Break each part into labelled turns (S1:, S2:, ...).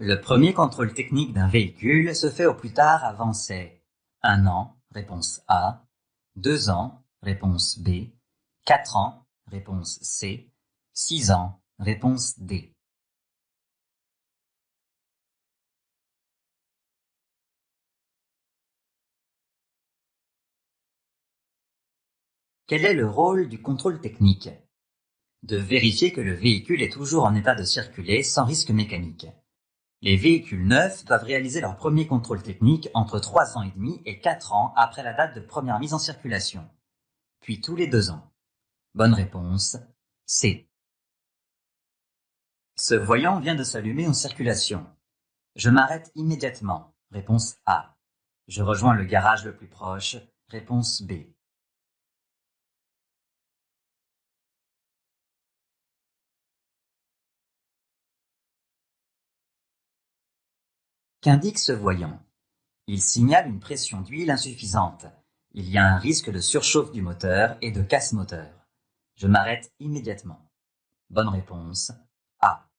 S1: Le premier contrôle technique d'un véhicule se fait au plus tard avant ses 1 an, réponse A, 2 ans, réponse B, 4 ans, réponse C, 6 ans, réponse D. Quel est le rôle du contrôle technique? De vérifier que le véhicule est toujours en état de circuler sans risque mécanique. Les véhicules neufs doivent réaliser leur premier contrôle technique entre 3 ans et demi et 4 ans après la date de première mise en circulation, puis tous les 2 ans. Bonne réponse, C. Ce voyant vient de s'allumer en circulation. Je m'arrête immédiatement. Réponse A. Je rejoins le garage le plus proche. Réponse B. Qu'indique ce voyant? Il signale une pression d'huile insuffisante. Il y a un risque de surchauffe du moteur et de casse moteur. Je m'arrête immédiatement. Bonne réponse, A.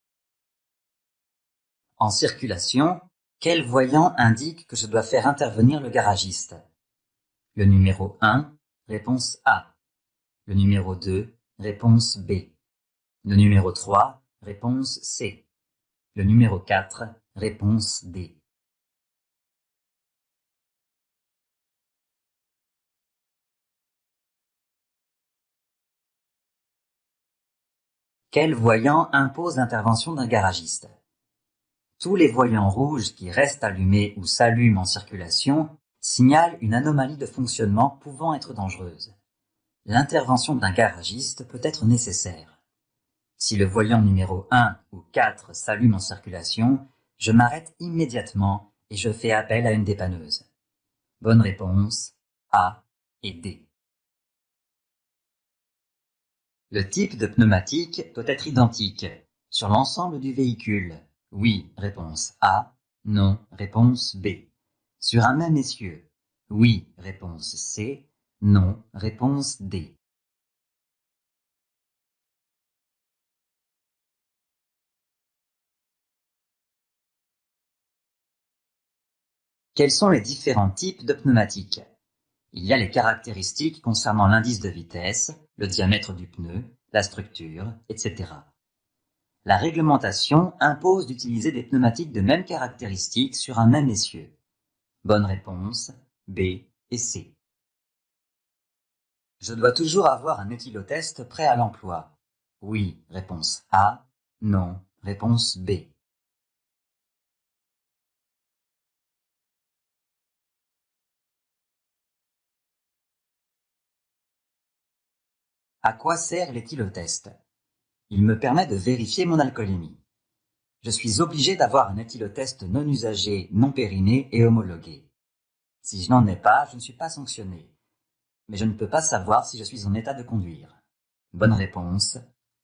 S1: En circulation, quel voyant indique que je dois faire intervenir le garagiste? Le numéro 1, réponse A. Le numéro 2, réponse B. Le numéro 3, réponse C. Le numéro 4, réponse D. Quel voyant impose l'intervention d'un garagiste? Tous les voyants rouges qui restent allumés ou s'allument en circulation signalent une anomalie de fonctionnement pouvant être dangereuse. L'intervention d'un garagiste peut être nécessaire. Si le voyant numéro 1 ou 4 s'allume en circulation, je m'arrête immédiatement et je fais appel à une dépanneuse. Bonne réponse, A et D. Le type de pneumatique doit être identique sur l'ensemble du véhicule. Oui, réponse A. Non, réponse B. Sur un même essieu. Oui, réponse C. Non, réponse D. Quels sont les différents types de pneumatiques? Il y a les caractéristiques concernant l'indice de vitesse, le diamètre du pneu, la structure, etc. La réglementation impose d'utiliser des pneumatiques de mêmes caractéristiques sur un même essieu. Bonne réponse, B et C. Je dois toujours avoir un éthylotest prêt à l'emploi. Oui, réponse A. Non, réponse B. À quoi sert l'éthylotest? Il me permet de vérifier mon alcoolémie. Je suis obligé d'avoir un éthylotest non usagé, non périmé et homologué. Si je n'en ai pas, je ne suis pas sanctionné. Mais je ne peux pas savoir si je suis en état de conduire. Bonne réponse,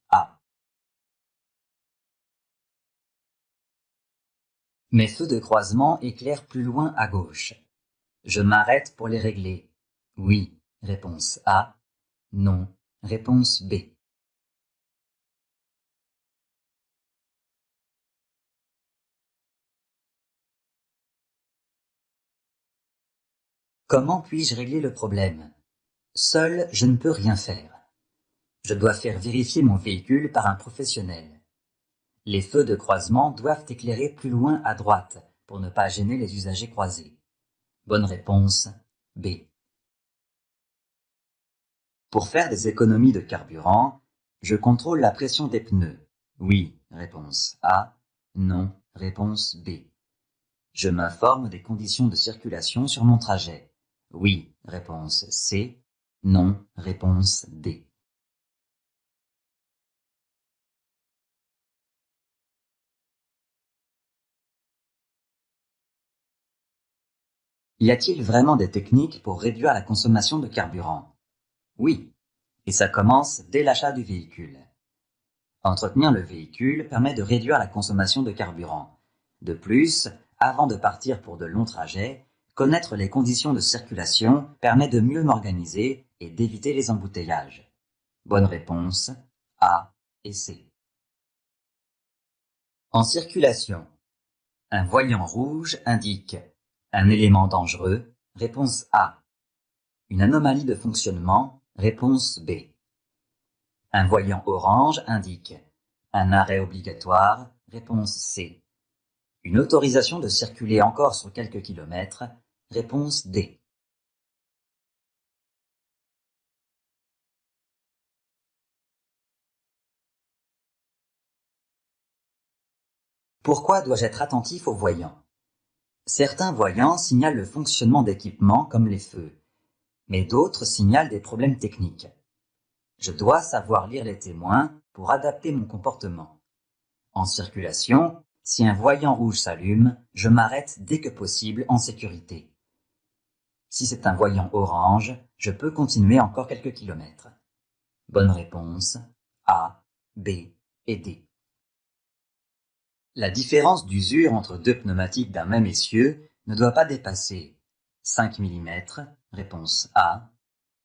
S1: A. Mes feux de croisement éclairent plus loin à gauche. Je m'arrête pour les régler. Oui, réponse A. Non, réponse B. Comment puis-je régler le problème? Seul, je ne peux rien faire. Je dois faire vérifier mon véhicule par un professionnel. Les feux de croisement doivent éclairer plus loin à droite pour ne pas gêner les usagers croisés. Bonne réponse, B. Pour faire des économies de carburant, je contrôle la pression des pneus. Oui, réponse A. Non, réponse B. Je m'informe des conditions de circulation sur mon trajet. Oui, réponse C. Non, réponse D. Y a-t-il vraiment des techniques pour réduire la consommation de carburant? Oui, et ça commence dès l'achat du véhicule. Entretenir le véhicule permet de réduire la consommation de carburant. De plus, avant de partir pour de longs trajets, connaître les conditions de circulation permet de mieux m'organiser et d'éviter les embouteillages. Bonne réponse, A et C. En circulation, Un voyant rouge indique un élément dangereux, réponse A. Une anomalie de fonctionnement, réponse B. Un voyant orange indique un arrêt obligatoire, réponse C. Une autorisation de circuler encore sur quelques kilomètres, réponse D. Pourquoi dois-je être attentif aux voyants? Certains voyants signalent le fonctionnement d'équipements comme les feux, mais d'autres signalent des problèmes techniques. Je dois savoir lire les témoins pour adapter mon comportement. En circulation, si un voyant rouge s'allume, je m'arrête dès que possible en sécurité. Si c'est un voyant orange, je peux continuer encore quelques kilomètres. Bonne réponse A, B et D. La différence d'usure entre deux pneumatiques d'un même essieu ne doit pas dépasser 5 mm, réponse A,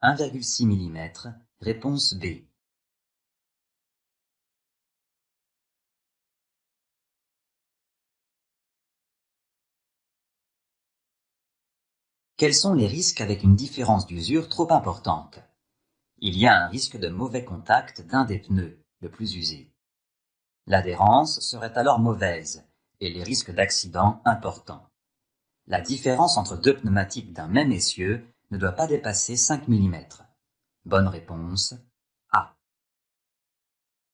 S1: 1,6 mm, réponse B. Quels sont les risques avec une différence d'usure trop importante? Il y a un risque de mauvais contact d'un des pneus, le plus usé. L'adhérence serait alors mauvaise et les risques d'accident importants. La différence entre deux pneumatiques d'un même essieu ne doit pas dépasser 5 mm. Bonne réponse A.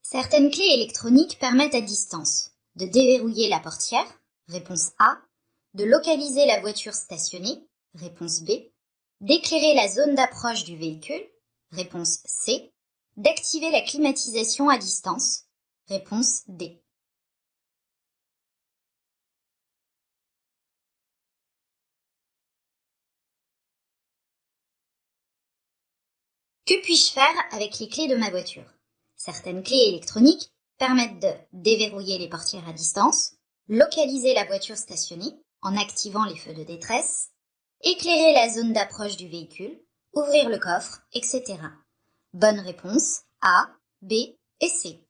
S2: Certaines clés électroniques permettent à distance de déverrouiller la portière, réponse A, de localiser la voiture stationnée, réponse B, d'éclairer la zone d'approche du véhicule, réponse C, d'activer la climatisation à distance, réponse D. Que puis-je faire avec les clés de ma voiture? Certaines clés électroniques permettent de déverrouiller les portières à distance, localiser la voiture stationnée en activant les feux de détresse, éclairer la zone d'approche du véhicule, ouvrir le coffre, etc. Bonne réponse A, B et C.